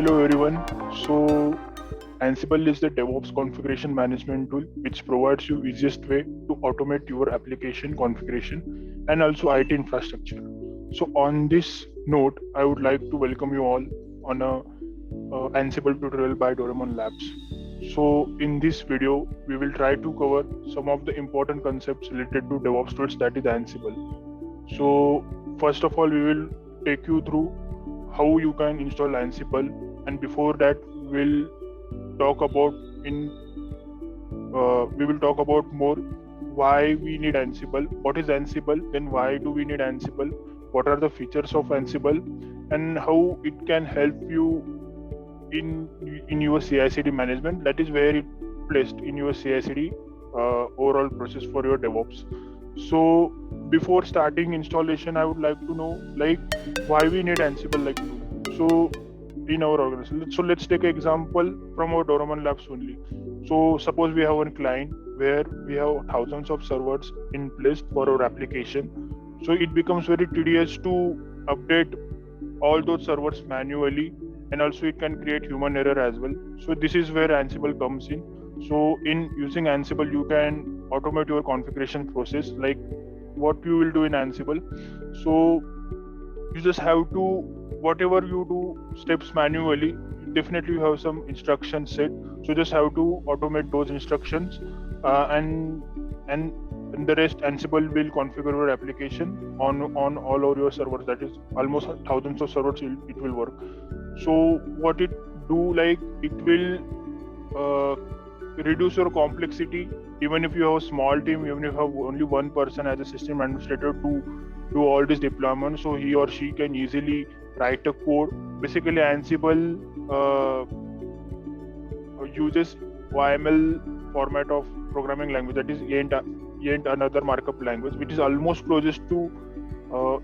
Hello everyone. So Ansible is the DevOps configuration management tool which provides you easiest way to automate your application configuration and also IT infrastructure. So on this note, I would like to welcome you all on a Ansible tutorial by DoremonLabs. So in this video, we will try to cover some of the important concepts related to DevOps tools, that is Ansible. So first of all, we will take you through how you can install Ansible, and before that we'll talk about we will talk about more why we need Ansible, what is Ansible, then why do we need Ansible, what are the features of Ansible, and how it can help you in your CI/CD management, that is where it placed in your CI/CD overall process for your DevOps. So before starting installation, I would like to know why we need Ansible so in our organization. So let's take an example from our DoremonLabs only. So suppose we have one client where we have thousands of servers in place for our application. So it becomes very tedious to update all those servers manually, and also it can create human error as well. So this is where Ansible comes in. So in using Ansible, you can automate your configuration process. Like what you will do in Ansible, so you just have to, whatever you do steps manually, definitely you have some instructions set. So just have to automate those instructions, and the rest Ansible will configure your application on all of your servers. That is almost thousands of servers. It will work. So what it do, it will reduce your complexity. Even if you have a small team, even if you have only one person as a system administrator to do all this deployment, so he or she can easily write a code. Basically Ansible uses YML format of programming language, that is yet another markup language, which is almost closest to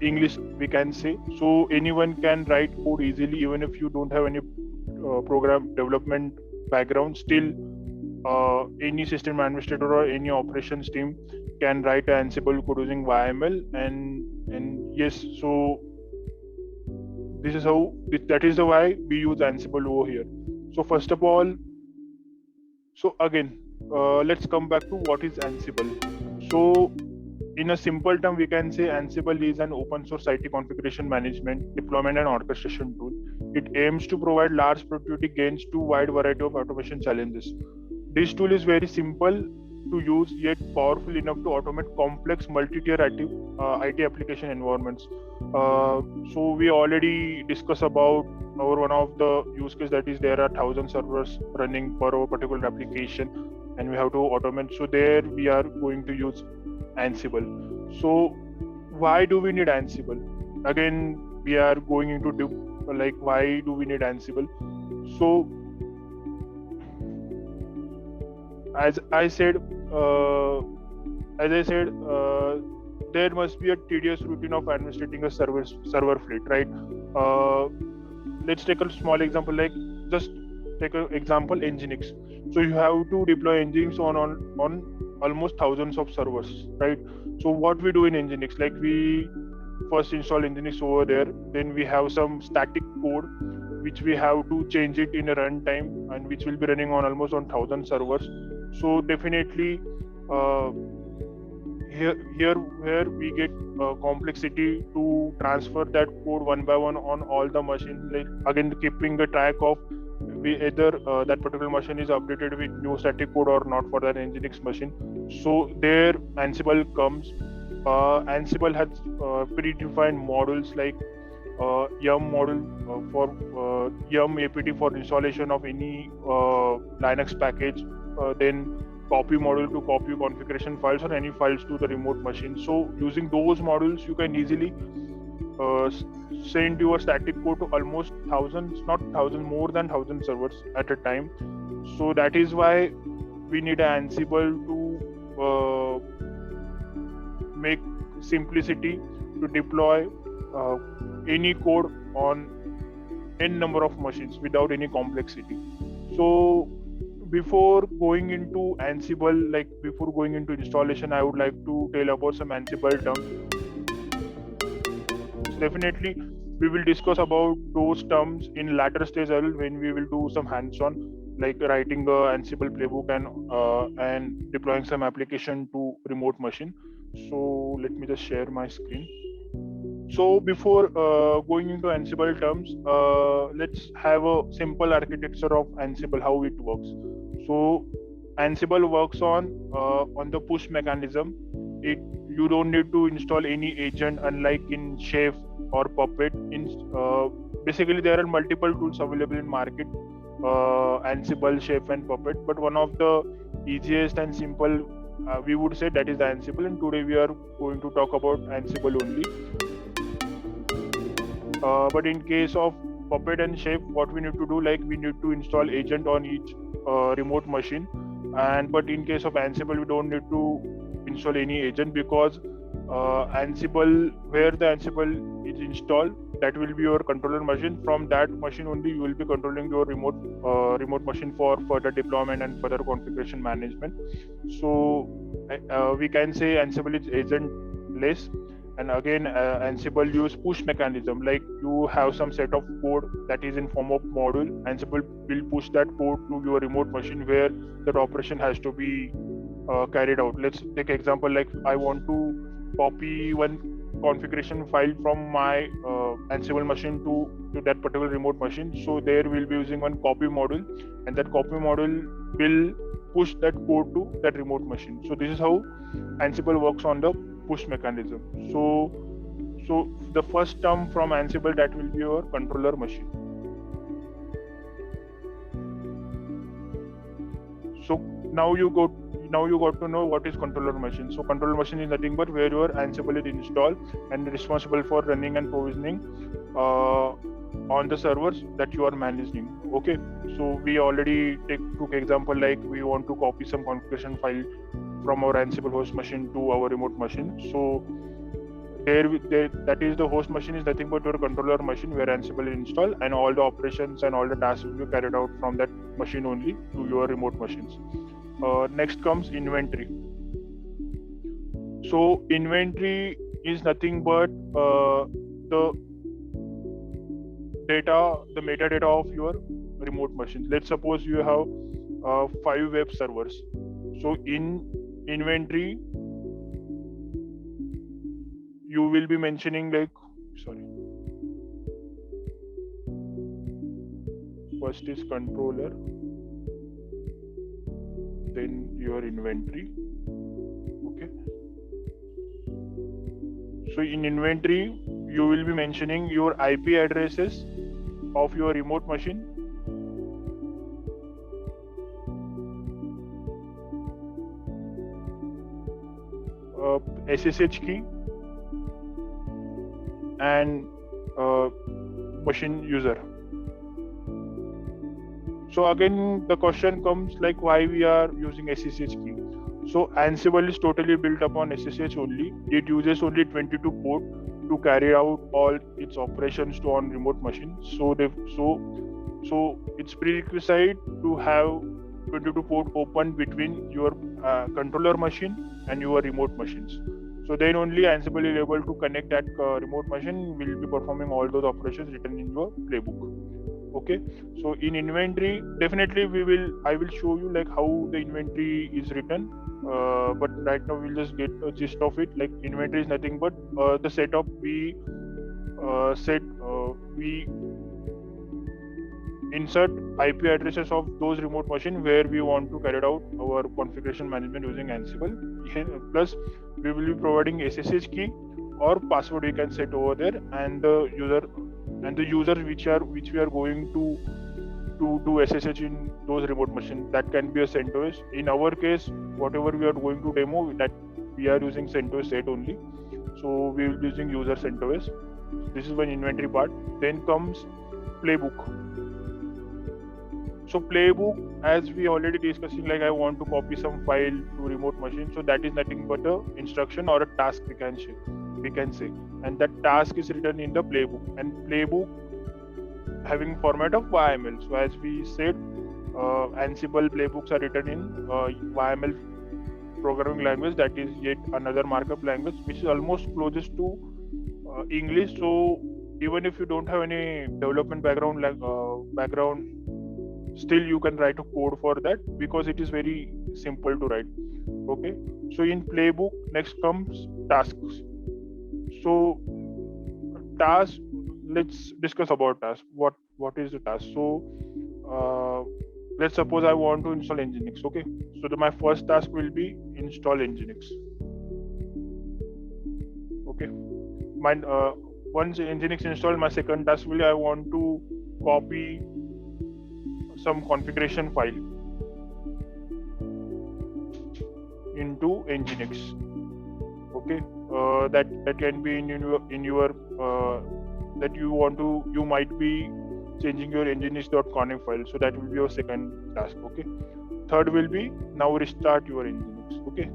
English, we can say. So anyone can write code easily, even if you don't have any program development background. Still any system administrator or any operations team can write Ansible code using YML, and yes, so this is how, that is the why we use Ansible over here. So first of all, so again, let's come back to what is Ansible. So in a simple term, we can say Ansible is an open source IT configuration management, deployment and orchestration tool. It aims to provide large productivity gains to wide variety of automation challenges. This tool is very simple to use yet powerful enough to automate complex multi-tier IT application environments. So we already discussed about our one of the use case, that is there are 1,000 servers running for our particular application and we have to automate. So there we are going to use Ansible. So why do we need Ansible? Again, we are going into why do we need Ansible? So as I said, there must be a tedious routine of administrating a server fleet, right? Let's take a small example, just take an example, Nginx. So you have to deploy Nginx on almost thousands of servers, right? So what we do in Nginx, we first install Nginx over there, then we have some static code which we have to change it in a runtime, and which will be running on almost on 1,000 servers. So definitely here where we get complexity to transfer that code one by one on all the machines, again keeping a track of either that particular machine is updated with new static code or not for that Nginx machine. So there Ansible comes. Ansible has predefined models like yum module for yum apt for installation of any Linux package, then copy module to copy configuration files or any files to the remote machine. So using those modules, you can easily send your static code to almost thousands, not thousands, more than 1,000 servers at a time. So that is why we need Ansible to make simplicity to deploy any code on n number of machines without any complexity. So before going into Ansible, before going into installation, I would like to tell about some Ansible terms. So definitely we will discuss about those terms in latter stage as well, when we will do some hands-on, like writing a Ansible playbook and deploying some application to remote machine. So let me just share my screen. So before going into Ansible terms, let's have a simple architecture of Ansible, how it works. So Ansible works on the push mechanism. You don't need to install any agent, unlike in Chef or Puppet. Basically, there are multiple tools available in market, Ansible, Chef, and Puppet. But one of the easiest and simple, we would say, that is the Ansible. And today we are going to talk about Ansible only. But in case of Puppet and Chef, what we need to do, like we need to install agent on each remote machine. But in case of Ansible, we don't need to install any agent, because Ansible, where the Ansible is installed, that will be your controller machine. From that machine only, you will be controlling your remote machine for further deployment and further configuration management. So we can say Ansible is agent-less. And again, Ansible use push mechanism, like you have some set of code that is in form of module. Ansible will push that code to your remote machine where that operation has to be carried out. Let's take example, like I want to copy one configuration file from my Ansible machine to that particular remote machine. So there we'll be using one copy module, and that copy module will push that code to that remote machine. So this is how Ansible works on the push mechanism. So the first term from Ansible, that will be your controller machine. So now you got to know what is controller machine. So controller machine is nothing but where your Ansible is installed and responsible for running and provisioning on the servers that you are managing. Okay, so we already took example, like we want to copy some configuration file from our Ansible host machine to our remote machine. So that is the host machine is nothing but your controller machine where Ansible is installed, and all the operations and all the tasks will be carried out from that machine only to your remote machines. Next comes inventory. So inventory is nothing but the metadata of your remote machine. Let's suppose you have 5 web servers. So in inventory, you will be mentioning first is controller, then your inventory. Okay. So in inventory, you will be mentioning your IP addresses of your remote machine, SSH key, and machine user. So again, the question comes like why we are using SSH key. So Ansible is totally built upon SSH only. It uses only 22 port to carry out all its operations to on remote machine. So it's prerequisite to have 22 port open between your controller machine and your remote machines. So then only Ansible is able to connect that remote machine, will be performing all those operations written in your playbook. Okay, so in inventory, definitely I will show you like how the inventory is written, but right now we'll just get a gist of it. Like inventory is nothing but the setup we insert IP addresses of those remote machines where we want to carry out our configuration management using Ansible. Plus we will be providing SSH key or password we can set over there, and the users which we are going to do SSH in those remote machines. That can be a CentOS. In our case, whatever we are going to demo, that we are using CentOS 8 only. So we will be using user CentOS. This is one inventory part. Then comes playbook. So playbook, as we already discussing, like I want to copy some file to remote machine. So that is nothing but a instruction or a task we can say, and that task is written in the playbook, and playbook having format of YML. So as we said, Ansible playbooks are written in YML programming language, that is yet another markup language which is almost closest to English. So even if you don't have any development background, still you can write a code for that because it is very simple to write. Okay, so in playbook next comes tasks. So task, let's discuss about task. What is the task? So uh, let's suppose I want to install Nginx. Okay, so my first task will be install Nginx. Okay, my once Nginx installed, my second task will be I want to copy some configuration file into Nginx. Okay, that can be in your that you might be changing your nginx.conf file, so that will be your second task. Okay, third will be now restart your Nginx. Okay,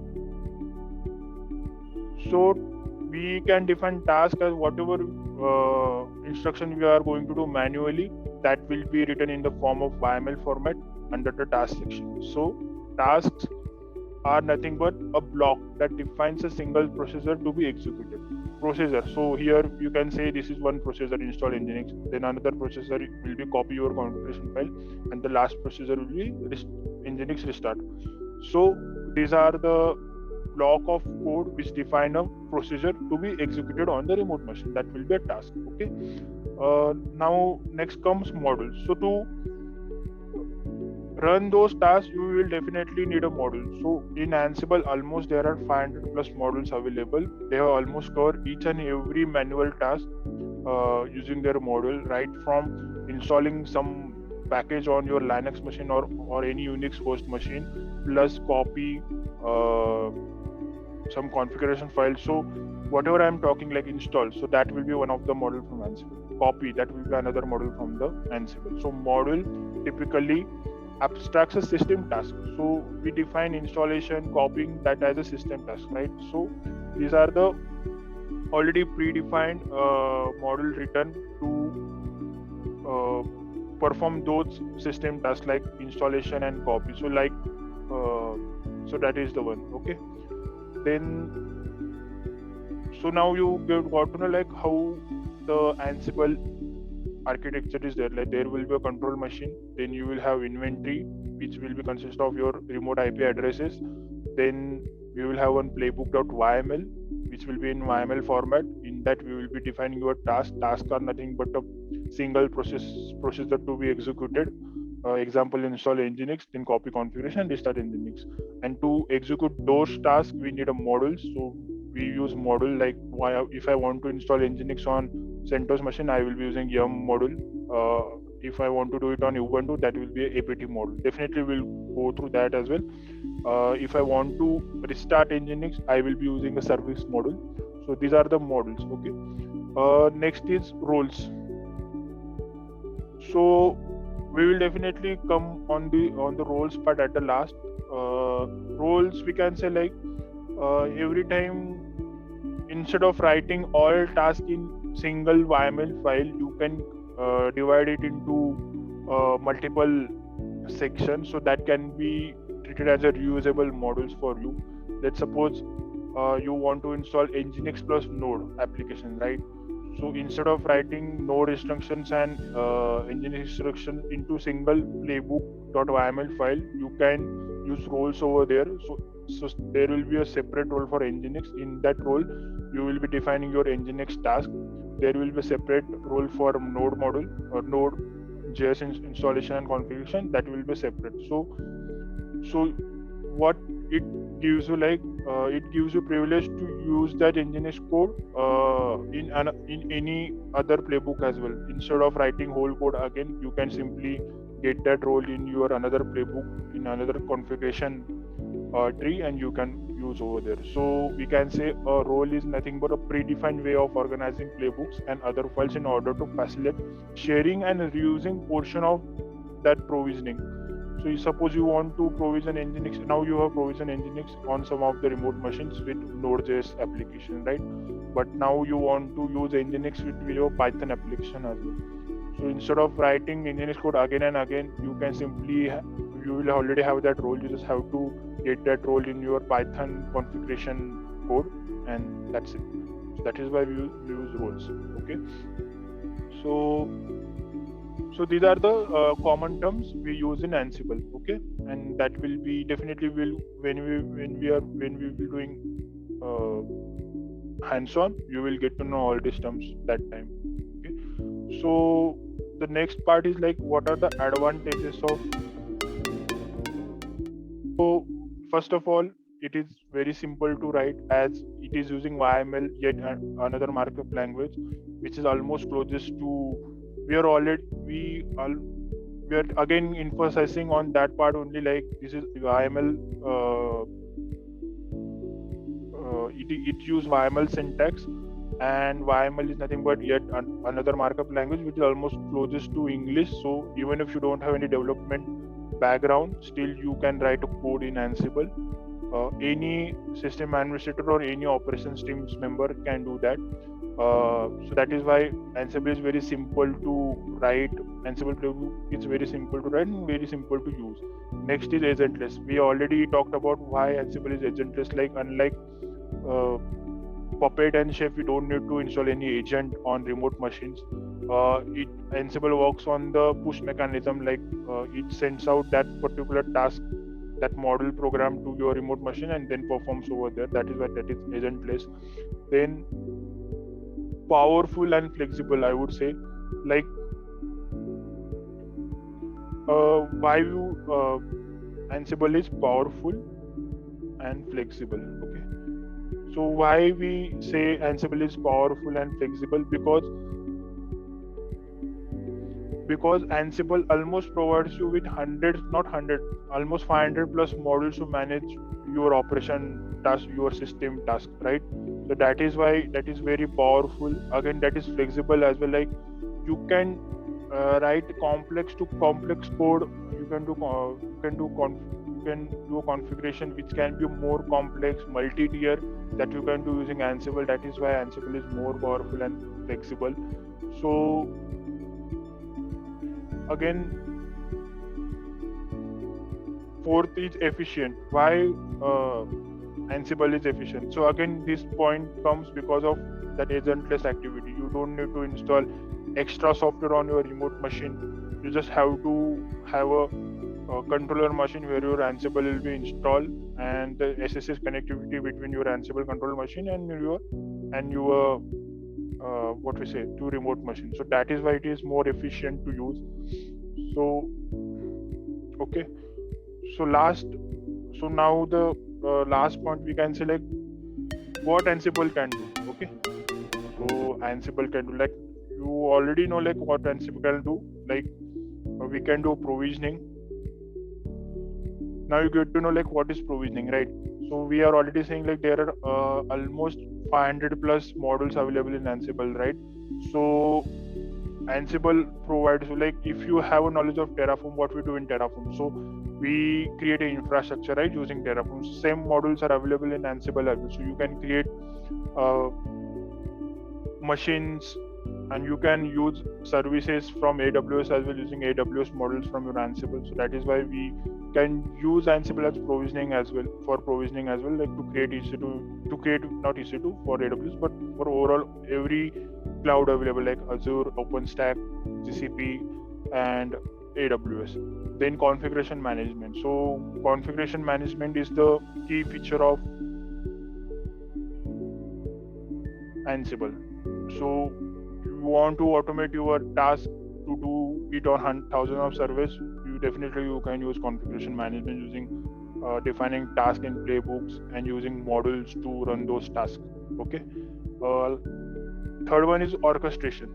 so we can define task as whatever instruction we are going to do manually, that will be written in the form of YML format under the task section. So tasks are nothing but a block that defines a single processor to be executed. Processor. So here you can say this is one processor install Nginx, then another processor will be copy your configuration file, and the last processor will be Nginx restart. So these are the block of code which define a procedure to be executed on the remote machine. That will be a task. Okay. Now next comes module. So to run those tasks, you will definitely need a module. So in Ansible, almost there are 500 plus modules available. They have almost covered each and every manual task using their module, right from installing some package on your Linux machine or any Unix host machine, plus copy some configuration file. So whatever I'm talking like install, so that will be one of the module from Ansible. Copy, that will be another module from the Ansible. So module typically abstracts a system task. So we define installation, copying that as a system task, right? So these are the already predefined model written to perform those system tasks like installation and copy. So like so that is the one. Okay, then so now you got to know like how the Ansible architecture is there. Like there will be a control machine, then you will have inventory, which will be consist of your remote IP addresses. Then we will have one playbook.yml, which will be in YML format. In that we will be defining your task. Tasks are nothing but a single processor to be executed. Example, install Nginx, then copy configuration, restart Nginx. And to execute those tasks, we need a module. So we use module like if I want to install Nginx on CentOS machine, I will be using yum module. If I want to do it on Ubuntu, that will be a apt module. Definitely we'll go through that as well. If I want to restart Nginx, I will be using a service module. So these are the modules. Okay. Next is roles. So we will definitely come on the roles part at the last. Roles, we can say like every time instead of writing all tasks in single YML file, you can divide it into multiple sections, so that can be treated as a reusable modules for you. Let's suppose you want to install Nginx plus Node application, right? So instead of writing Node instructions and Nginx instructions into single playbook.yml file, you can use roles over there. So there will be a separate role for Nginx. In that role, you will be defining your Nginx task. There will be a separate role for Node module or Node.js installation and configuration. That will be separate. So what it gives you, like it gives you privilege to use that Nginx code in any other playbook as well. Instead of writing whole code again, you can simply get that role in your another playbook in another configuration tree, and you can use over there. So we can say a role is nothing but a predefined way of organizing playbooks and other files in order to facilitate sharing and reusing portion of that provisioning. So you suppose you want to provision Nginx, now you have provision Nginx on some of the remote machines with Node.js application, right? But now you want to use Nginx with your Python application as well. So instead of writing Nginx code again and again, you can simply, you will already have that role. You just have to get that role in your Python configuration code, and that's it. So that is why we use roles. Okay. So these are the common terms we use in Ansible, okay, and that will be definitely will when we will be doing hands-on, you will get to know all these terms that time. Okay, so the next part is like what are the advantages of. So first of all, it is very simple to write as it is using YML, yet another markup language, which is almost closest to. We are already we are again emphasizing on that part only. Like this is YML. It use YML syntax, and YML is nothing but yet another markup language which is almost closest to English. So even if you don't have any development background, still you can write a code in Ansible. Any system administrator or any operations teams member can do that. So that is why Ansible is very simple to write. Ansible playbook is very simple to write and very simple to use. Next is agentless. We already talked about why Ansible is agentless. Like unlike Puppet and Chef, you don't need to install any agent on remote machines. Ansible works on the push mechanism, like it sends out that particular task, that model program to your remote machine and then performs over there. That is why that is agentless. Then powerful and flexible, I would say. Like why Ansible is powerful and flexible. Okay, so why we say Ansible is powerful and flexible? Because Ansible almost provides you with almost 500 plus models to manage your operation task, your system task, right? So that is why that is very powerful. Again, that is flexible as well. Like you can write complex to complex code. You can do a configuration which can be more complex, multi-tier, that you can do using Ansible. That is why Ansible is more powerful and flexible. So again, fourth is efficient. Why Ansible is efficient? So again, this point comes because of that agentless activity. You don't need to install extra software on your remote machine. You just have to have a controller machine where your Ansible will be installed, and the SSH connectivity between your Ansible control machine and your what we say to remote machine. So that is why it is more efficient to use. So okay, so now the last point we can say, like what Ansible can do. Okay, so Ansible can do, like you already know, like what Ansible can do. Like we can do provisioning. Now you get to know like what is provisioning, right? So we are already saying like there are almost 500 plus models available in Ansible, right? So Ansible provides, so like if you have a knowledge of Terraform, what we do in Terraform, so we create an infrastructure, right, using Terraform. So same models are available in Ansible as well. So you can create machines, and you can use services from AWS as well, using AWS models from your Ansible. So that is why we can use Ansible as provisioning as well, like to create not EC2 for AWS, but for overall every cloud available, like Azure, OpenStack, GCP, and AWS. Then configuration management. So configuration management is the key feature of Ansible. So you want to automate your task to do it on thousands of servers, you can use configuration management using defining tasks in playbooks and using models to run those tasks. Okay. Third one is orchestration.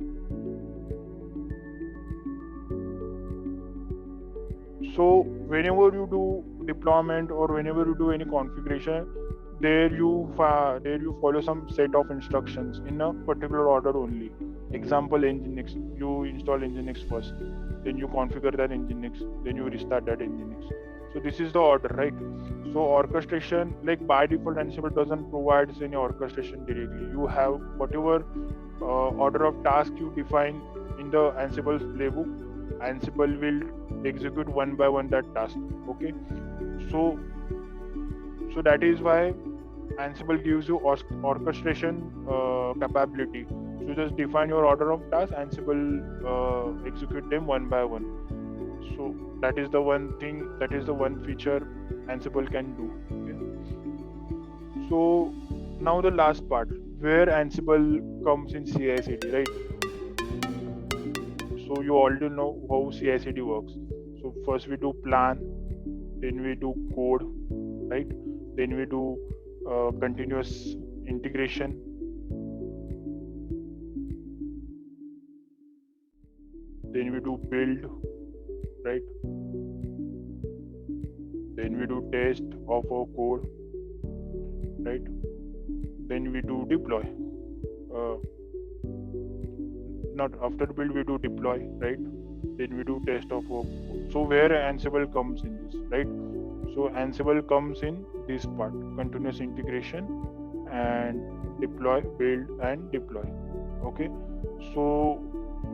So whenever you do deployment or whenever you do any configuration, there you follow some set of instructions in a particular order only. Example, Nginx. You install Nginx first, then you configure that Nginx, then you restart that Nginx. So this is the order, right? So orchestration, like by default, Ansible doesn't provide any orchestration directly. You have whatever order of task you define in the Ansible playbook, Ansible will execute one by one that task. Okay, so that is why Ansible gives you orchestration capability. So just define your order of tasks. Ansible execute them one by one. So that is the one thing. That is the one feature Ansible can do. Okay? So now the last part, where Ansible comes in CI/CD, right? So you already know how CI/CD works. So first we do plan, then we do code, right? Then we do continuous integration, then we do build, right? Then we do test of our code, right? Then we do deploy. Uh, Not after build we do deploy, right? Then we do test of our code. So where Ansible comes in this, right? So Ansible comes in this part, continuous integration and deploy, build and deploy. Okay, so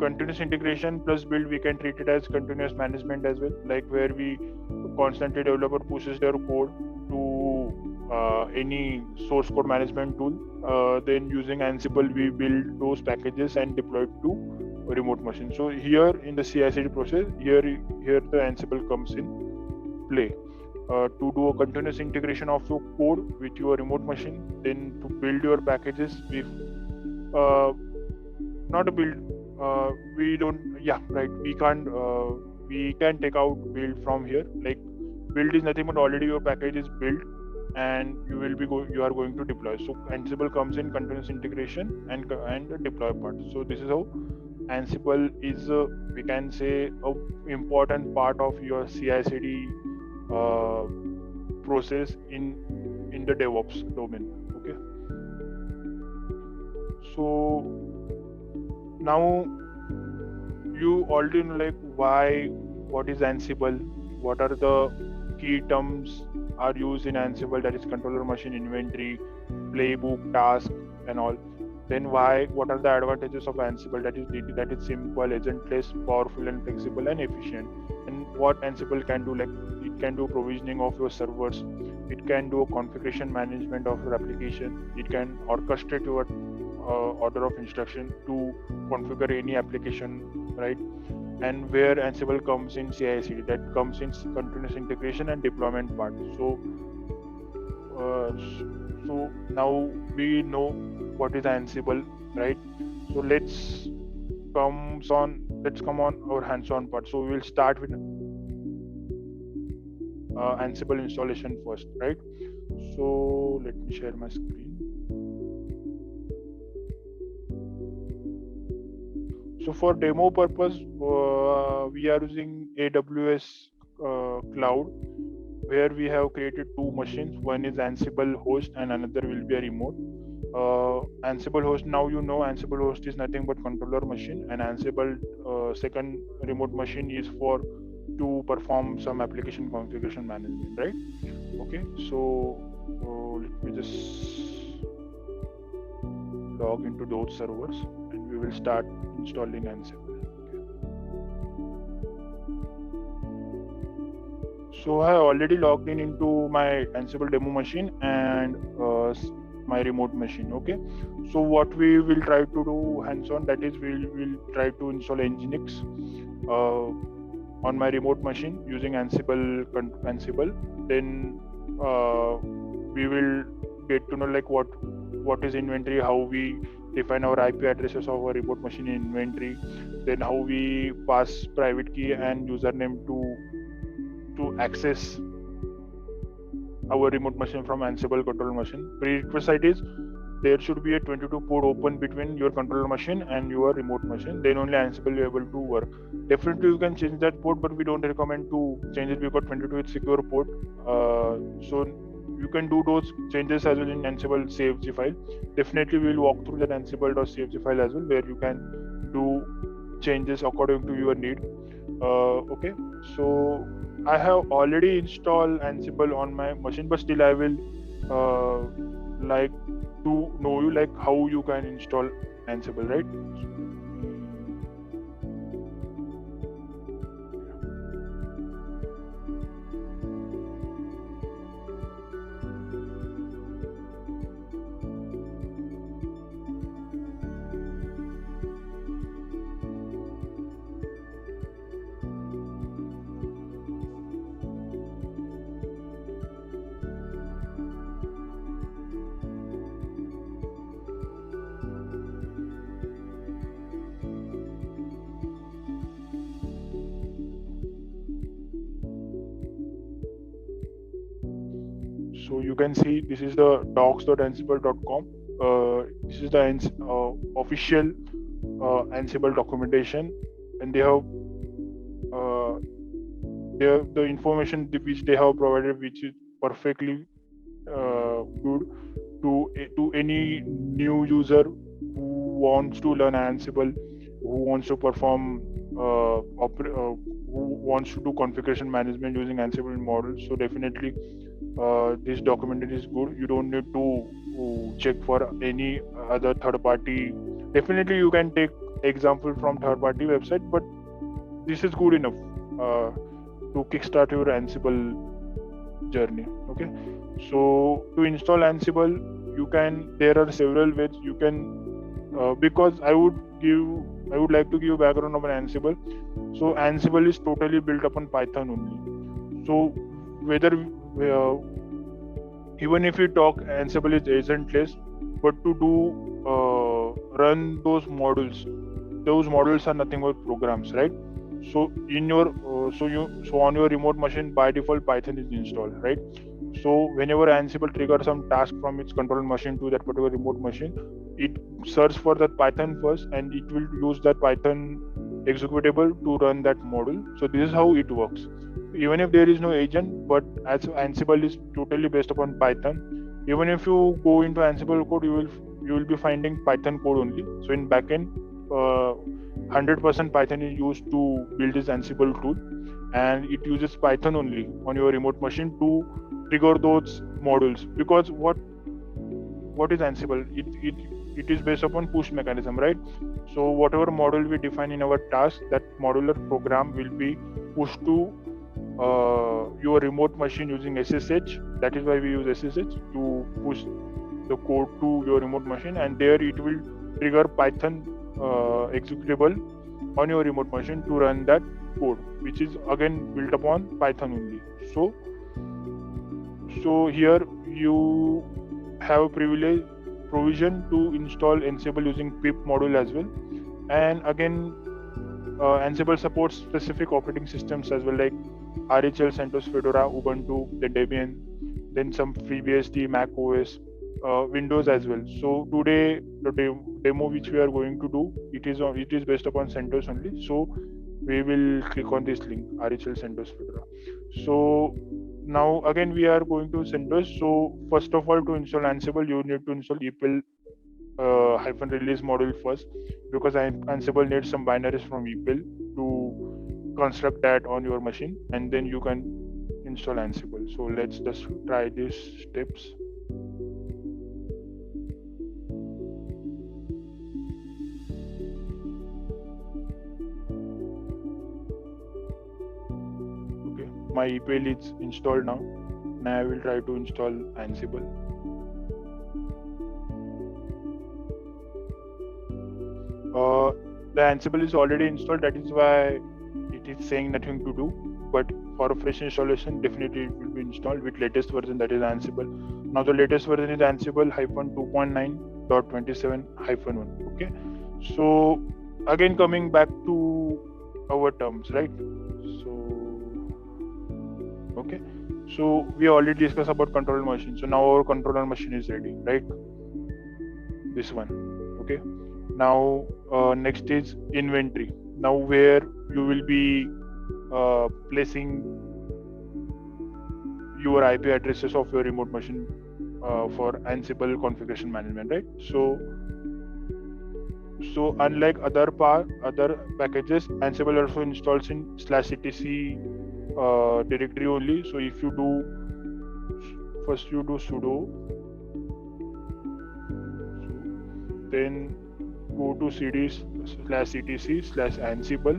continuous integration plus build, we can treat it as continuous management as well, like where we constantly developer pushes their code to any source code management tool. Then using Ansible we build those packages and deploy it to a remote machine. So here in the CI/CD process, here the Ansible comes in play. To do a continuous integration of your code with your remote machine, then to build your packages with not a build, we don't, yeah, right, we can't we can take out build from here. Like build is nothing but already your package is built and you are going to deploy. So Ansible comes in continuous integration and the deploy part. So this is how Ansible is we can say a important part of your CI/CD process in the DevOps domain. Okay, so now you already know like what is Ansible, what are the key terms are used in Ansible, that is controller machine, inventory, playbook, task and all. Then what are the advantages of Ansible, that is simple, agentless, powerful and flexible and efficient. And what Ansible can do, like it can do provisioning of your servers, it can do a configuration management of your application, it can orchestrate your order of instruction to configure any application, right? And where Ansible comes in CI/CD, that comes in continuous integration and deployment part. So now we know what is Ansible, right? So let's come on our hands-on part. So we will start with Ansible installation first, right? So let me share my screen. So for demo purpose, we are using AWS cloud, where we have created two machines. One is Ansible host and another will be a remote. Ansible host, now you know Ansible host is nothing but controller machine, and Ansible second remote machine is for to perform some application configuration management, right? Okay, so let me just log into those servers and we will start installing Ansible. So I already logged into my Ansible demo machine and my remote machine. Okay, so what we will try to do hands-on, that is we will try to install Nginx on my remote machine using Ansible. Then we will get to know like what is inventory, how we define our IP addresses of our remote machine in inventory, then how we pass private key and username to access our remote machine from Ansible controller machine. Prerequisite is there should be a 22 port open between your controller machine and your remote machine. Then only Ansible will be able to work. Definitely you can change that port, but we don't recommend to change it because 22 is secure port. So you can do those changes as well in Ansible CFG file. Definitely we will walk through that Ansible.cfg file as well, where you can do changes according to your need. Okay, so I have already installed Ansible on my machine, but still I will like to know you like how you can install Ansible, right? So you can see this is the docs.ansible.com. This is the official Ansible documentation, and they have the information which they have provided, which is perfectly good to any new user who wants to learn Ansible, who wants to perform who wants to do configuration management using Ansible models. So definitely this document is good. You don't need to check for any other third party. Definitely you can take example from third party website, but this is good enough to kickstart your Ansible journey. Okay, so to install Ansible, there are several ways you can because I would like to give background on Ansible. So Ansible is totally built upon Python only. So whether even if you talk Ansible is agentless, but to do run those models are nothing but programs, right? So in your so on your remote machine, by default Python is installed, right? So whenever Ansible triggers some task from its control machine to that particular remote machine, it searches for that Python first, and it will use that Python executable to run that module. So this is how it works. Even if there is no agent, but as Ansible is totally based upon Python, even if you go into Ansible code, you will be finding Python code only. So in backend, 100% Python is used to build this Ansible tool, and it uses Python only on your remote machine to trigger those modules. Because what is Ansible? It is based upon push mechanism, right? So whatever module we define in our task, that modular program will be pushed to your remote machine using SSH. That is why we use SSH to push the code to your remote machine, and there it will trigger Python executable on your remote machine to run that code, which is again built upon Python only. So here you have a provision to install Ansible using pip module as well. And again, Ansible supports specific operating systems as well, like RHEL, CentOS, Fedora, Ubuntu, the Debian, then some FreeBSD, Mac OS, Windows as well. So today the demo which we are going to do, it is based upon CentOS only. So we will click on this link, RHEL, CentOS, Fedora. So now again we are going to CentOS. So first of all, to install Ansible, you need to install EPEL -release module first, because Ansible needs some binaries from EPEL to construct that on your machine, and then you can install Ansible. So let's just try these steps. Okay, my EPEL is installed now. Now I will try to install Ansible. The Ansible is already installed, that is why it is saying nothing to do. But for a fresh installation, definitely it will be installed with latest version, that is Ansible. Now the latest version is Ansible -2.9.27-1. Okay, so again coming back to our terms, right? Okay, so we already discussed about control machine. So now our controller machine is ready, right? This one. Okay, now next is inventory. Now where you will be placing your IP addresses of your remote machine for Ansible configuration management, right? So unlike other packages, Ansible also installs in /etc directory only. So if you do first you do sudo, then go to cd/etc/ansible.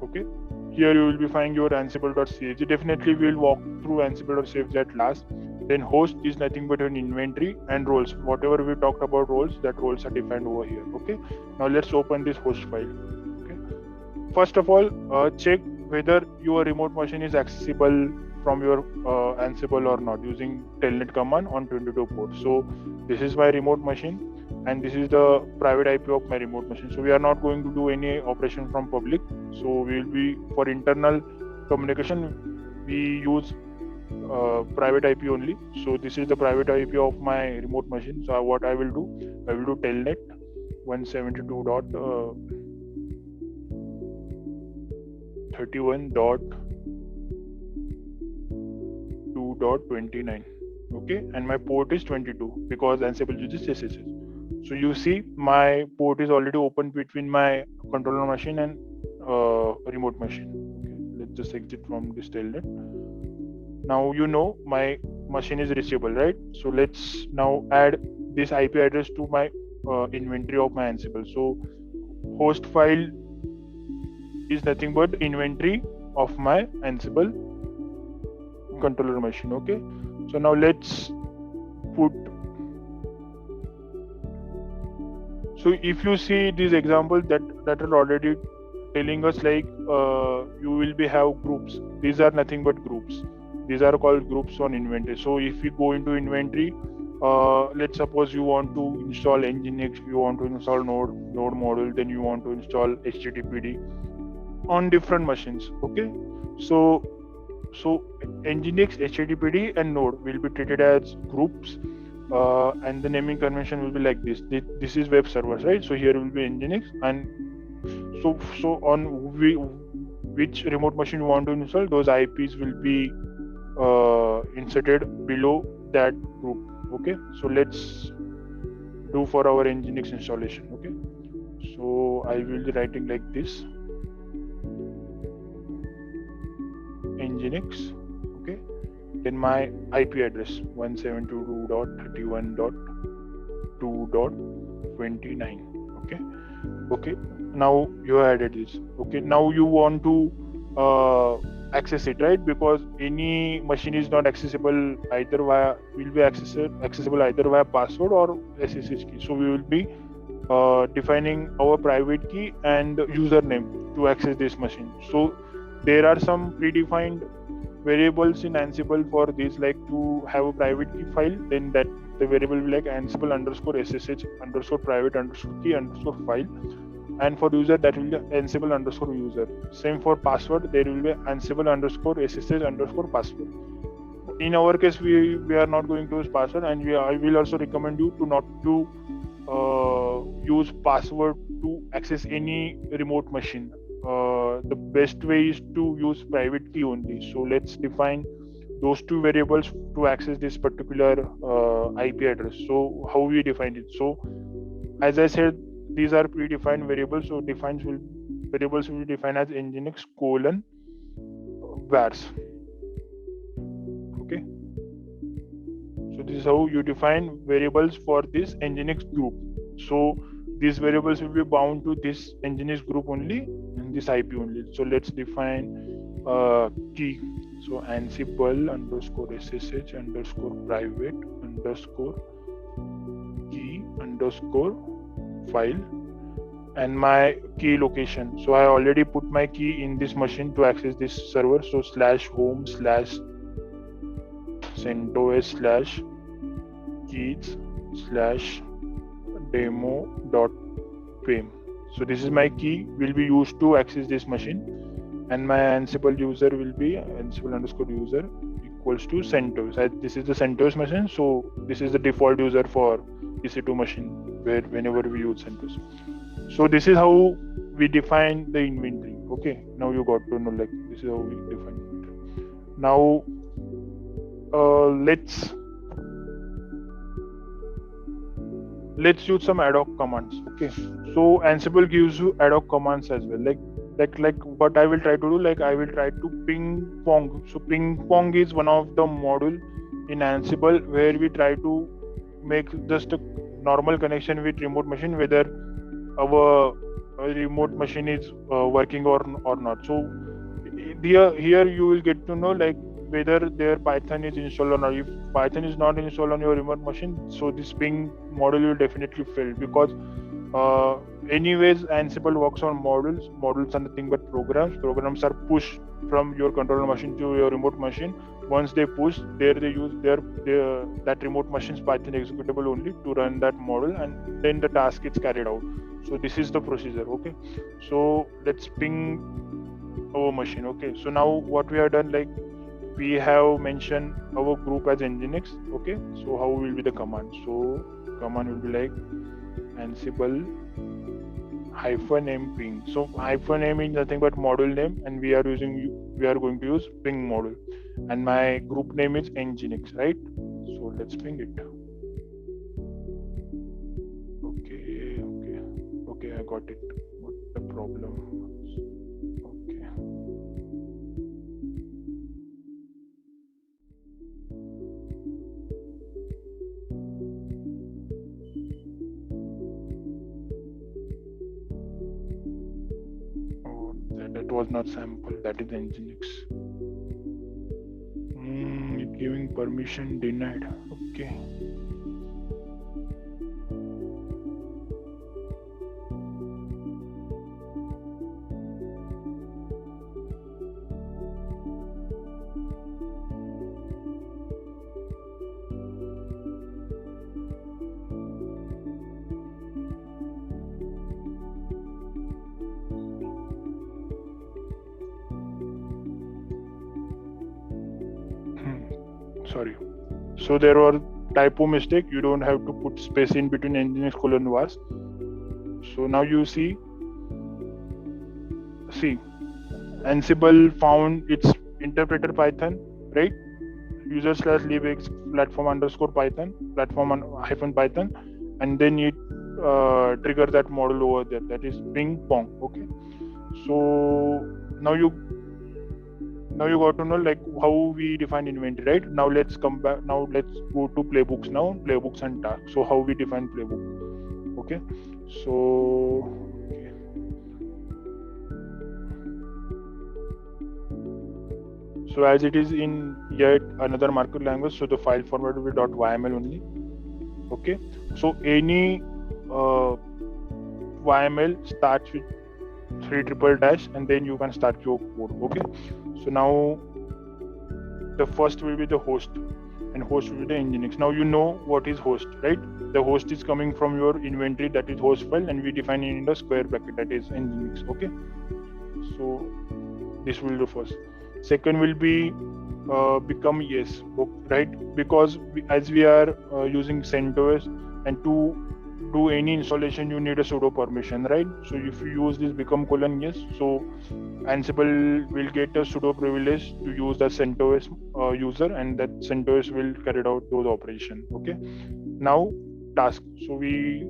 Okay, here you will be finding your ansible.chg. Definitely we will walk through ansible.chg at last. Then host is nothing but an inventory, and roles, whatever we talked about roles, that roles are defined over here. Okay, now let's open this host file. Okay, first of all, check whether your remote machine is accessible from your Ansible or not using telnet command on 22 ports. So this is my remote machine, and this is the private IP of my remote machine. So we are not going to do any operation from public. So we will be, for internal communication, we use private IP only. So this is the private IP of my remote machine. So what I will do telnet 172.31.2.29. Okay, and my port is 22 because Ansible uses SSH. So you see my port is already open between my controller machine and remote machine. Okay, let's just exit from this telnet. Now you know my machine is reachable, right? So let's now add this IP address to my inventory of my Ansible. So host file is nothing but inventory of my Ansible controller machine. Okay, so now let's put. So if you see these examples that are already telling us like you will be have groups. These are nothing but groups. These are called groups on inventory. So if we go into inventory, let's suppose you want to install Nginx, you want to install node module, then you want to install HTTPD on different machines. Okay, so Nginx, HTTPD, and node will be treated as groups, and the naming convention will be like this. This is web servers, right? So here will be Nginx, and so on which remote machine you want to install, those IPs will be inserted below that group. Okay, so let's do for our Nginx installation. Okay, so I will be writing like this: Nginx. Okay, then my IP address 172.31.2.29. Okay, now you added this. Okay, now you want to access it, right? Because any machine is not accessible either via accessible either via password or SSH key. So we will be defining our private key and username to access this machine. So there are some predefined variables in Ansible for this, like to have a private key file, then that the variable will be like Ansible _SSH _private _key _file, and for user that will be Ansible _user. Same for password, there will be Ansible _SSH _password. In our case, we are not going to use password, and I will also recommend you to not to use password to access any remote machine. The best way is to use private key only. So let's define those two variables to access this particular IP address. So how we define it? So as I said, these are predefined variables. So variables will be defined as Nginx : vars. Okay. So this is how you define variables for this Nginx group. So these variables will be bound to this Nginx group only and this IP only. So let's define key. So Ansible _SSH _private _key _file, and my key location. So I already put my key in this machine to access this server. So /home//keys/demo.pem. So this is my key will be used to access this machine, and my Ansible user will be Ansible _user equals to CentOS. This is the CentOS machine, so this is the default user for EC2 machine whenever we use CentOS. So this is how we define the inventory. Okay, now you got to know like this is how we define inventory. Now let's use some ad hoc commands. Okay, so Ansible gives you ad hoc commands as well, like what I will try to do, like I will try to ping pong. So ping pong is one of the module in Ansible where we try to make just a normal connection with remote machine, whether our remote machine is working or not. So here you will get to know like whether their Python is installed or not. If Python is not installed on your remote machine, so this ping module will definitely fail, because anyways Ansible works on modules. Modules are nothing but programs. Programs are pushed from your controller machine to your remote machine. Once they push, there they use that remote machine's Python executable only to run that module, and then the task is carried out. So this is the procedure. Okay, so let's ping our machine. Okay, so now what we have done, like we have mentioned our group as Nginx. Okay, so how will be the command? So command will be like Ansible -m ping. So -m means nothing but module name, and we are going to use ping module, and my group name is Nginx, right? So let's ping it. Okay, I got it. What the problem? Okay. Oh, that was not sample. That is Nginx. Giving permission denied. Okay. Sorry. So there were typo mistake. You don't have to put space in between Nginx :vars. So now you see, Ansible found its interpreter Python, right? user/libx platform_Python, platform-Python, and then it trigger that model over there. That is ping pong. Okay. So now you got to know like how we define inventory, right? Now let's come back. Now let's go to playbooks now. Playbooks and tasks. So how we define playbook? Okay. So as it is in yet another markup language, so the file format will be .yml only. Okay. So any YML starts with 3 and then you can start your code. Okay. So now the first will be the host, and host will be the Nginx. Now you know what is host, right? The host is coming from your inventory, that is host file, and we define it in the square bracket, that is Nginx. Okay. So this will be the first. Second will be become yes, right? Because as we are using CentOS, and to do any installation you need a sudo permission, right? So if you use this become : yes, so Ansible will get a sudo privilege to use the CentOS user, and that CentOS will carry out those operations. Okay. Now task. So we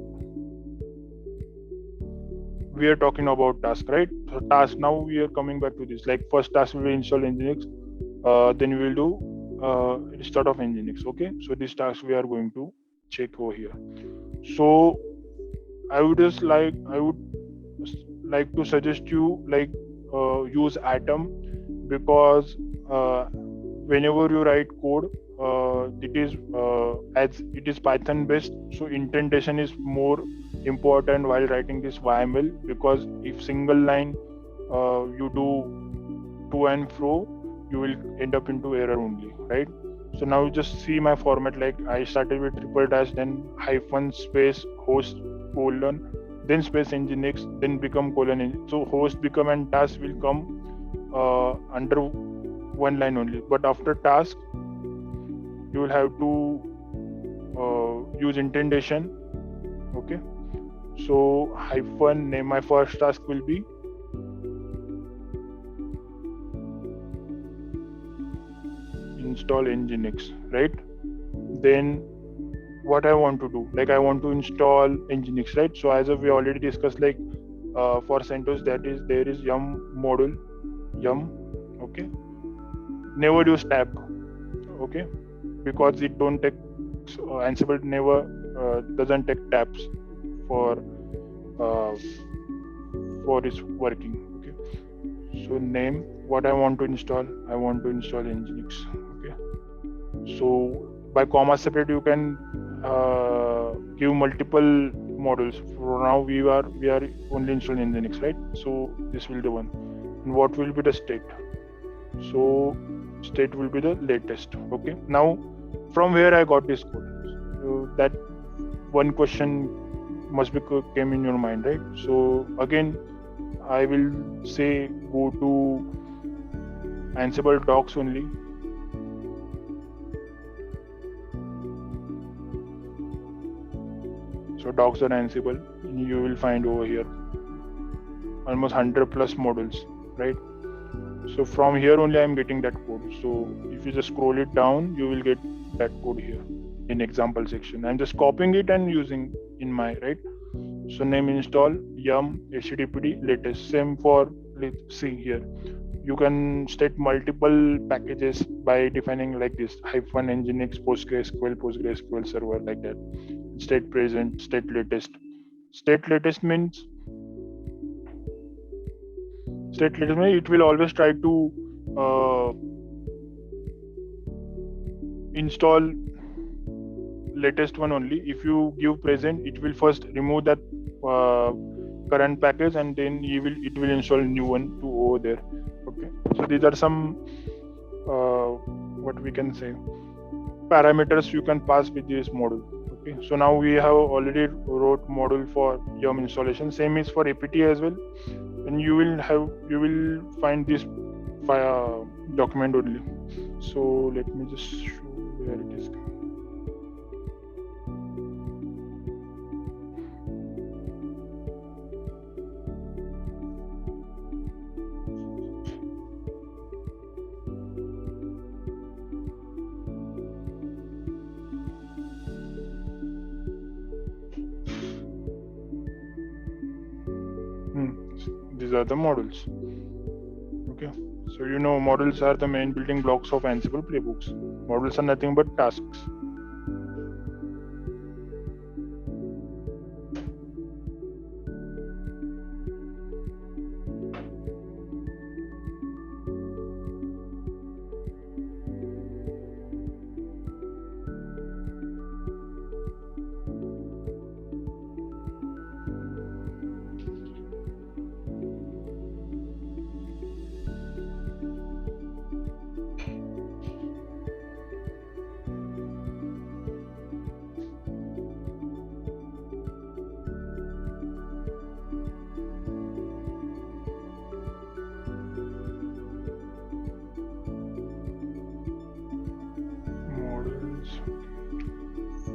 are talking about task, right? So task, now we are coming back to this. Like first task we will install Nginx, then we will do restart of Nginx. Okay. So this task we are going to check over here. So I would like to suggest you like use Atom, because whenever you write code, it is as it is Python based, so indentation is more important while writing this YML, because if single line you do to and fro, you will end up into error only, right? So now just see my format, like I started with _, then hyphen space host : then space Nginx, then become : so host, become, and task will come under one line only. But after task, you will have to use indentation. Okay. So hyphen name, my first task will be install Nginx, right? Then what I want to do, like I want to install Nginx, right? So as we already discussed, like for CentOS, that is there is yum module, yum. Okay. Never use tab. Okay, because it don't take Ansible never doesn't take tabs for its working. Okay. So name, what I want to install Nginx. Okay. So by comma separate you can give multiple modules. For now we are only installing Nginx, right? So this will be the one. And what will be the state? So state will be the latest. Okay. Now from where I got this code? So that one question must be came in your mind, right? So again, I will say go to Ansible docs only, So docs.ansible, you will find over here almost 100 plus modules, right? So from here only I'm getting that code. So if you just scroll it down, you will get that code here in example section. I'm just copying it and using in my, right? So name install yum httpd latest. Same for, let's see here. You can state multiple packages by defining like this hyphen nginx PostgreSQL server, like that. State present, state latest. State latest means it will always try to install latest one only. If you give present, it will first remove that current package and then it will install new one to over there. Okay, so these are some what we can say parameters you can pass with this module. Okay, so now we have already wrote module for yum installation. Same is for apt as well, and you will find this document only. So let me just show where it is. These are the models. Okay, so you know models are the main building blocks of Ansible playbooks. Models are nothing but tasks.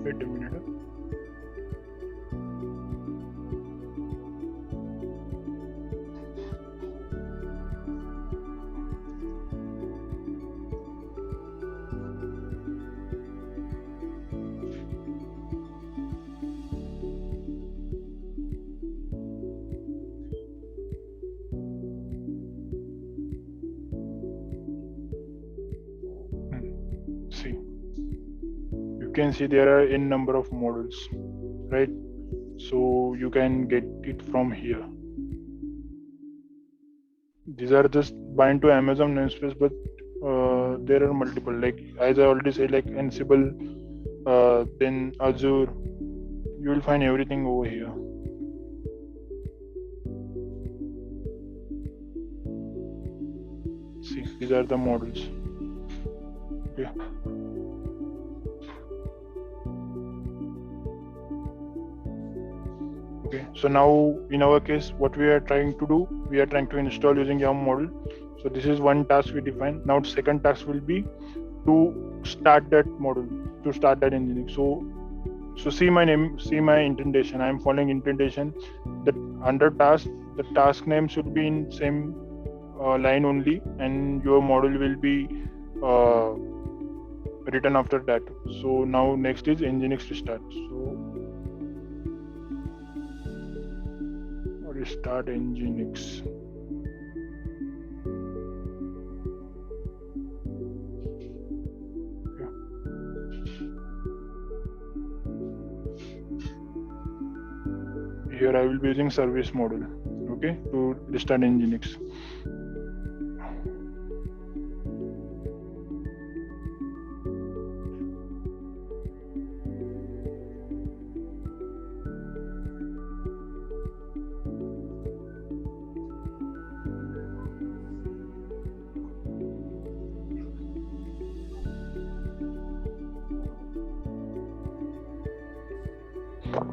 Wait a minute. See, you can see there are n number of models, right? So you can get it from here. These are just bind to Amazon namespace, but there are multiple, like as I already said, like Ansible, then Azure. You will find everything over here. See, these are the models. Okay. Okay, so now in our case, what we are trying to do, we are trying to install using yum module. So this is one task we define. Now second task will be to start that module, to start that Nginx. So see my name, see my indentation. I am following indentation. That under task, the task name should be in same line only, and your module will be written after that. So now next is Nginx restart. So restart Nginx. Here I will be using service module, okay, to restart Nginx.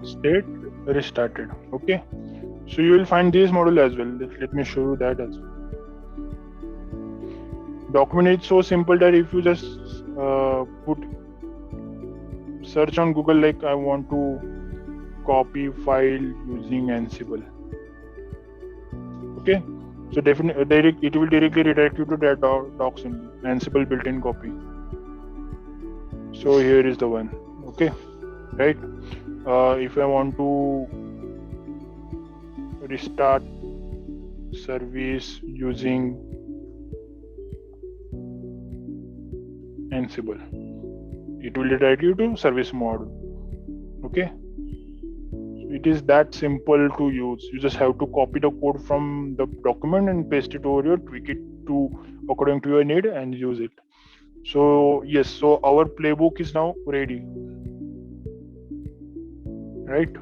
State restarted. Okay, so you will find this module as well. Let me show you that as well. Document is so simple that if you just put search on Google, like I want to copy file using Ansible. Okay, so definitely it will directly redirect you to that docs only, Ansible built-in copy. So here is the one. Okay, right. If I want to restart service using Ansible, it will redirect you to service module. Okay, so it is that simple to use. You just have to copy the code from the document and paste it over here, tweak it to according to your need and use it. So yes, so our playbook is now ready, right?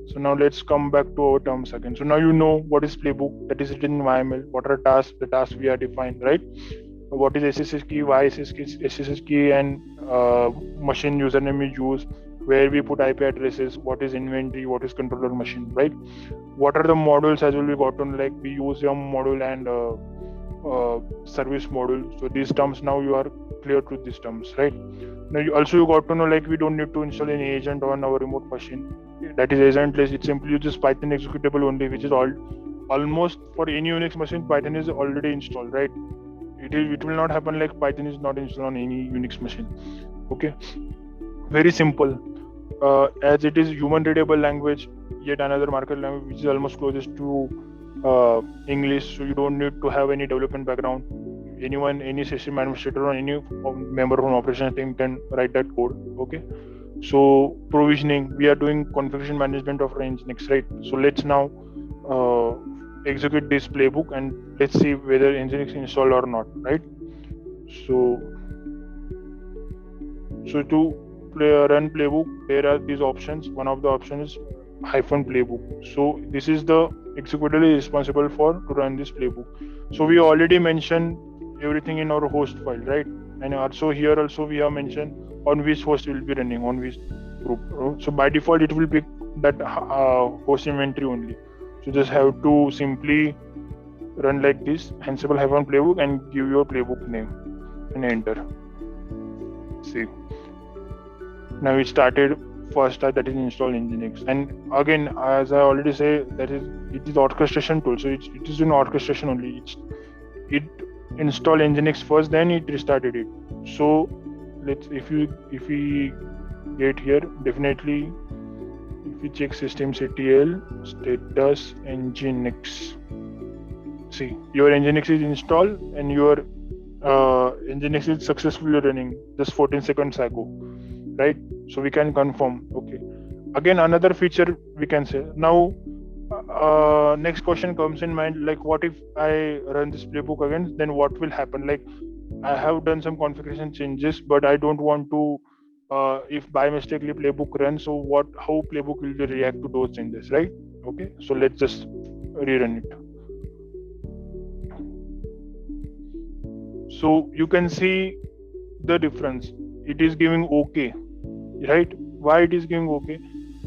So now let's come back to our terms again. So now you know what is playbook, that is written in YML, what are the tasks we are defined, right? What is SSH key, why SSH key, and machine username we use, where we put IP addresses, what is inventory, what is controller machine, right? What are the modules as well we got on, like we use your module and service module. So these terms, now you are clear to these terms, right? Now you got to know, like we don't need to install any agent on our remote machine. That is agentless. It simply uses Python executable only, which is almost for any Unix machine. Python is already installed, right? It will not happen like Python is not installed on any Unix machine. Okay, very simple. As it is human readable language, yet another market language which is almost closest to English, so you don't need to have any development background. Anyone, any system administrator or any member from operations team can write that code. Okay, so provisioning, we are doing configuration management of Nginx, right? So let's now execute this playbook and let's see whether Nginx installed or not, right? So to run playbook, there are these options. One of the options is -playbook. So this is the executable responsible for to run this playbook. So we already mentioned everything in our host file, right? And also here also we have mentioned on which host will be running, on which group. So by default it will pick that host inventory only. So just have to simply run like this, Ansible -playbook, and give your playbook name and enter. See, now it started first task, that is install Nginx. And again, as I already say, it is orchestration tool, so it is in orchestration only. It install Nginx first, then it restarted it. So if we get here, definitely if we check systemctl status Nginx, see your Nginx is installed and your Nginx is successfully running just 14 seconds ago, right? So we can confirm. Okay, again another feature we can say. Now next question comes in mind, like what if I run this playbook again, then what will happen? Like I have done some configuration changes, but I don't want to if by mistakenly playbook runs, so how playbook will react to those changes, right? Okay, so let's just rerun it. So you can see the difference. It is giving okay, right? Why it is giving okay?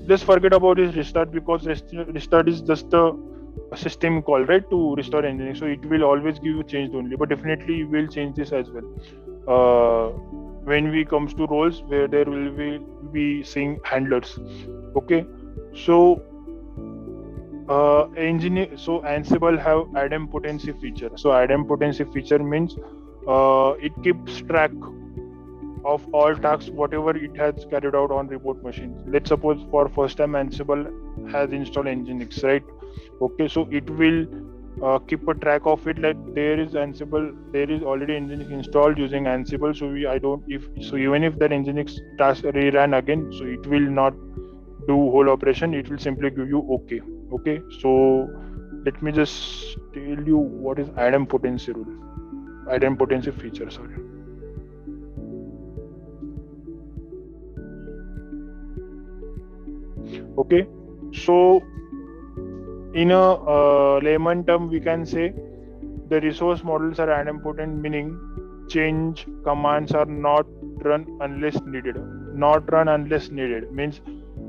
Just forget about this restart, because restart is just a system call, right, to restore Nginx. So it will always give you changed only, but definitely we will change this as well when we comes to roles where there will be seeing handlers. Okay, so so Ansible have idempotency feature. So idempotency feature means it keeps track of all tasks whatever it has carried out on remote machines. Let's suppose for first time Ansible has installed Nginx, right? Okay, so it will keep a track of it, like there is already Nginx installed using Ansible. So even if that Nginx task rerun again, so it will not do whole operation, it will simply give you okay. Okay, so let me just tell you what is idempotency feature. Sorry. Okay, so in a layman term, we can say the resource models are idempotent, meaning change commands are not run unless needed. Not run unless needed means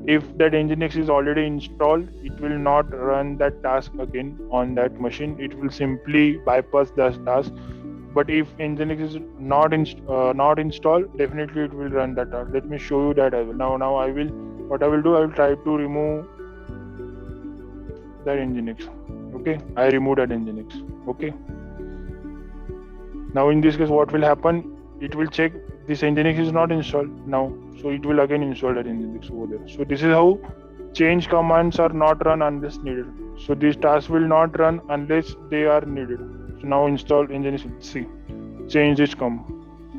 if that Nginx is already installed, it will not run that task again on that machine. It will simply bypass that task. But if Nginx is not installed, definitely it will run that task. Let me show you that as well. Now I will what I will do, I will try to remove that Nginx. Okay, I remove that Nginx. Okay. Now in this case, what will happen? It will check this Nginx is not installed now, so it will again install that Nginx over there. So this is how change commands are not run unless needed. So these tasks will not run unless they are needed. So now install Nginx. See, change is come.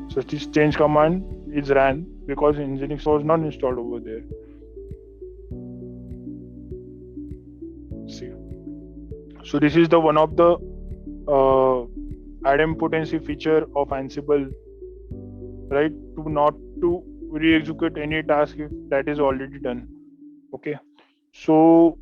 So this change command is ran because Nginx was not installed over there. See, so this is the one of the idempotency feature of Ansible, right? To not to re-execute any task if that is already done. Okay, so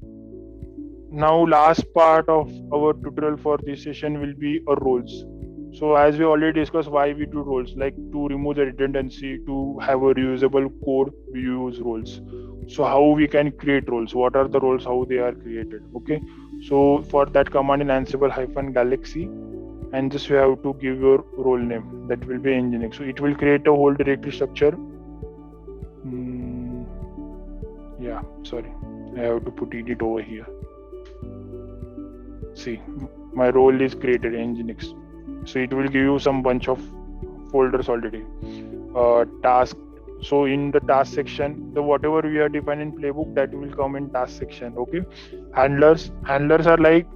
now last part of our tutorial for this session will be roles. So as we already discussed why we do roles, like to remove the redundancy, to have a reusable code, we use roles. So how we can create roles, what are the roles, how they are created. Okay, so for that command in Ansible -galaxy, and just you have to give your role name, that will be Nginx. So it will create a whole directory structure. Yeah, sorry, I have to put it over here. See, my role is created Nginx. So it will give you some bunch of folders already. Task. So in the task section, the whatever we are defined in playbook, that will come in task section. Okay. Handlers are like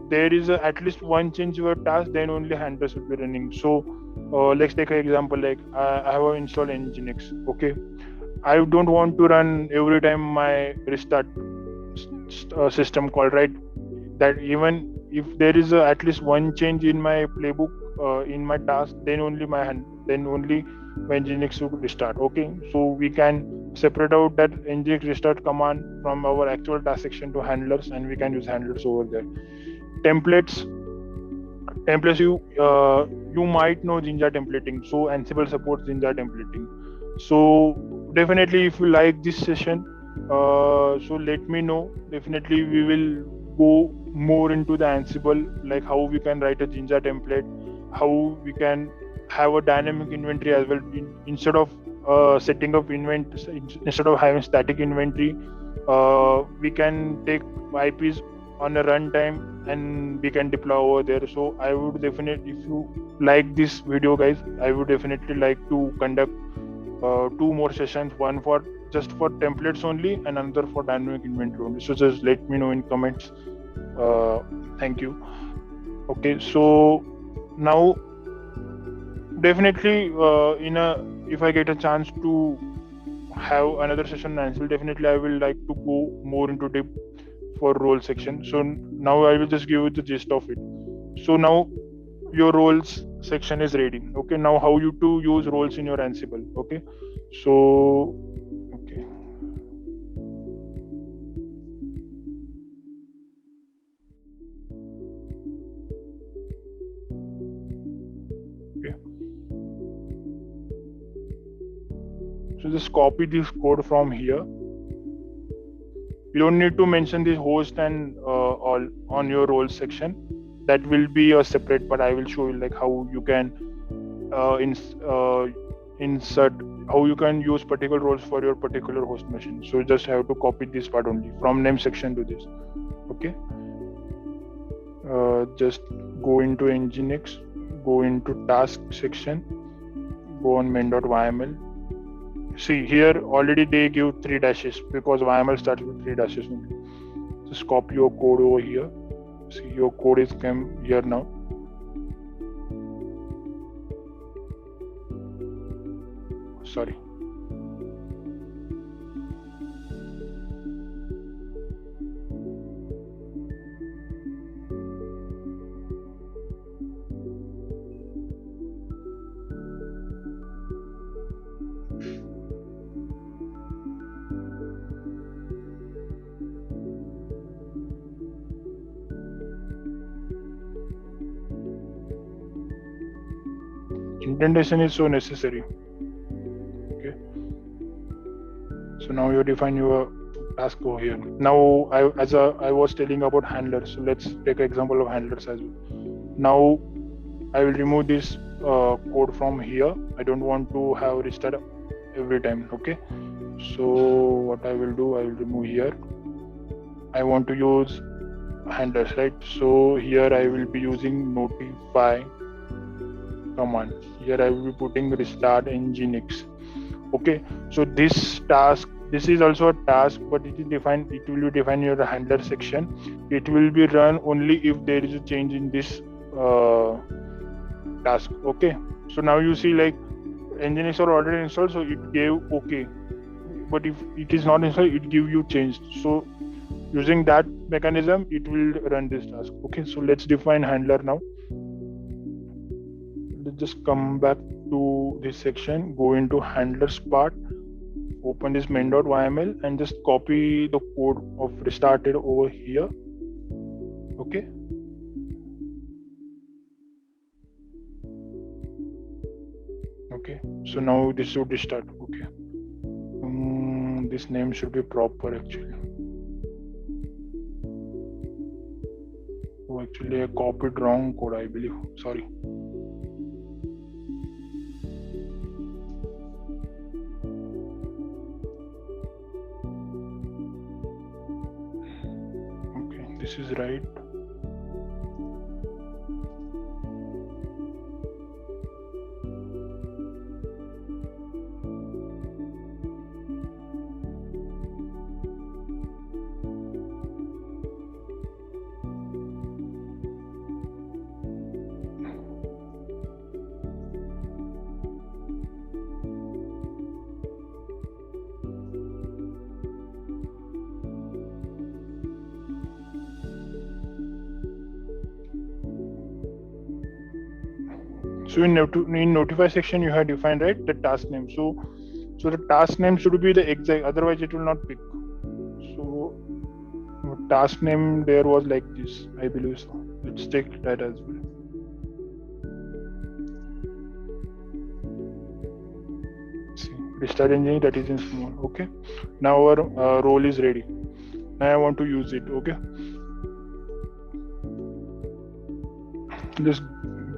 there is at least one change your task, then only handlers will be running. So let's take an example, like I have installed Nginx. Okay, I don't want to run every time my restart system call, right? That even if there is at least one change in my playbook in my task, then only my Nginx will restart. Okay, so we can separate out that Nginx restart command from our actual task section to handlers, and we can use handlers over there. Templates, you might know Jinja templating. So Ansible supports Jinja templating. So definitely, if you like this session, so let me know. Definitely we will go more into the Ansible, like how we can write a Jinja template, how we can have a dynamic inventory as well. Instead of setting up instead of having static inventory, we can take IPs on a runtime and we can deploy over there. So I would definitely, if you like this video, guys, I would definitely like to conduct 2 more sessions, one for just for templates only and another for dynamic inventory only. So just let me know in comments. Thank you. Okay, so now definitely if I get a chance to have another session in Ansible, definitely I will like to go more into depth for role section. So now I will just give you the gist of it. So now your roles section is ready. Okay, now how you to use roles in your Ansible. Okay, so okay, so just copy this code from here. You don't need to mention the host and all on your roles section. That will be a separate, but I will show you like how you can insert, how you can use particular roles for your particular host machine. So you just have to copy this part only from name section to this. Okay, just go into Nginx, go into task section, go on main.yml. See here already they give 3 dashes because YML starts with 3 dashes only. Just copy your code over here. See, your code is come here now. Sorry. Indentation is so necessary. Okay, so now you define your task over here. Now I was telling about handlers, so let's take an example of handlers as well. Now I will remove this code from here. I don't want to have restart every time. Okay, So what I will do, I will remove here. I want to use handlers, right? So here I will be using notify command. Here I will be putting restart nginx. Okay, so this task, this is also a task, but it is defined, it will be defined in your handler section. It will be run only if there is a change in this task. Okay, so now you see like nginx are already installed, so it gave okay, but if it is not installed, it give you changed. So using that mechanism, it will run this task. Okay, so let's define handler now. Let's just come back to this section, go into handlers part, open this main.yml and just copy the code of restarted over here. Okay, okay, so now this should restart. Okay, this name should be proper actually. Oh, actually I copied wrong code, I believe. Sorry. Okay, this is right. So in notify section you have defined, right, the task name. So the task name should be the exact, otherwise it will not pick. So task name there was like this, I believe so. Let's take that as well. See, restart engine, that is in small. Okay, now our role is ready. Now I want to use it. Okay, just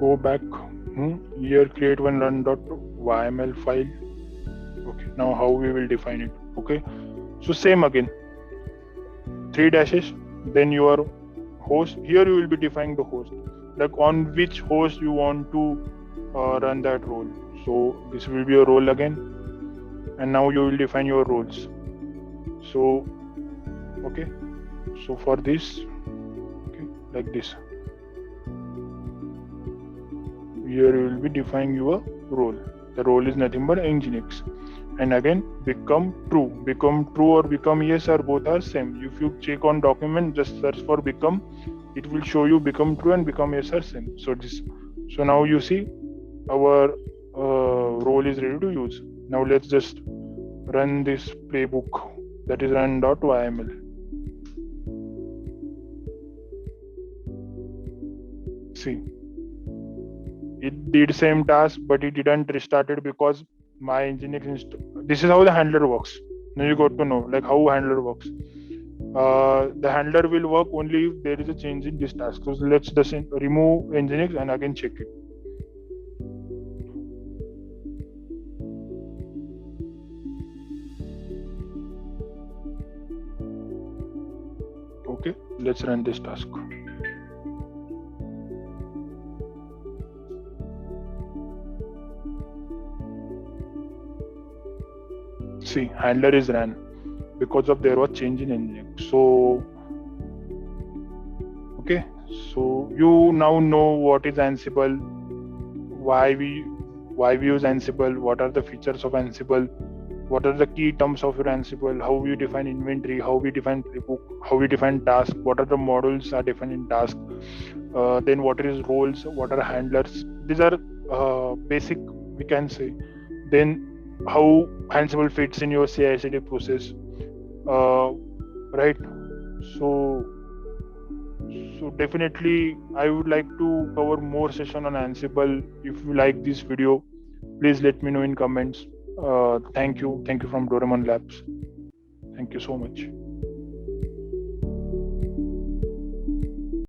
go back here, create one run.yml file. Okay, now how we will define it. Okay, so same again, 3 dashes, then your host. Here you will be defining the host, like on which host you want to run that role. So this will be a role again, and now you will define your roles. So okay, so for this, okay, like this, here you will be defining your role. The role is nothing but nginx, and again become true or become yes or both are same. If you check on document, just search for become, it will show you become true and become yes are same. So this, so now you see our role is ready to use. Now let's just run this playbook, that is run.yml. See, it did same task, but it didn't restart it because my nginx this is how the handler works. Now you got to know like how handler works. The handler will work only if there is a change in this task. So let's just remove nginx and again check it. Okay, let's run this task. See, handler is ran because of there was change in nginx. So okay, so you now know what is Ansible, why we use Ansible, what are the features of Ansible, what are the key terms of your Ansible, how we define inventory, how we define playbook, how we define task, what are the models are defined in task, then what is roles, what are handlers. These are basic, we can say. Then how Ansible fits in your CI/CD process, right? So definitely I would like to cover more session on Ansible. If you like this video, please let me know in comments. Thank you from DoremonLabs. Thank you so much.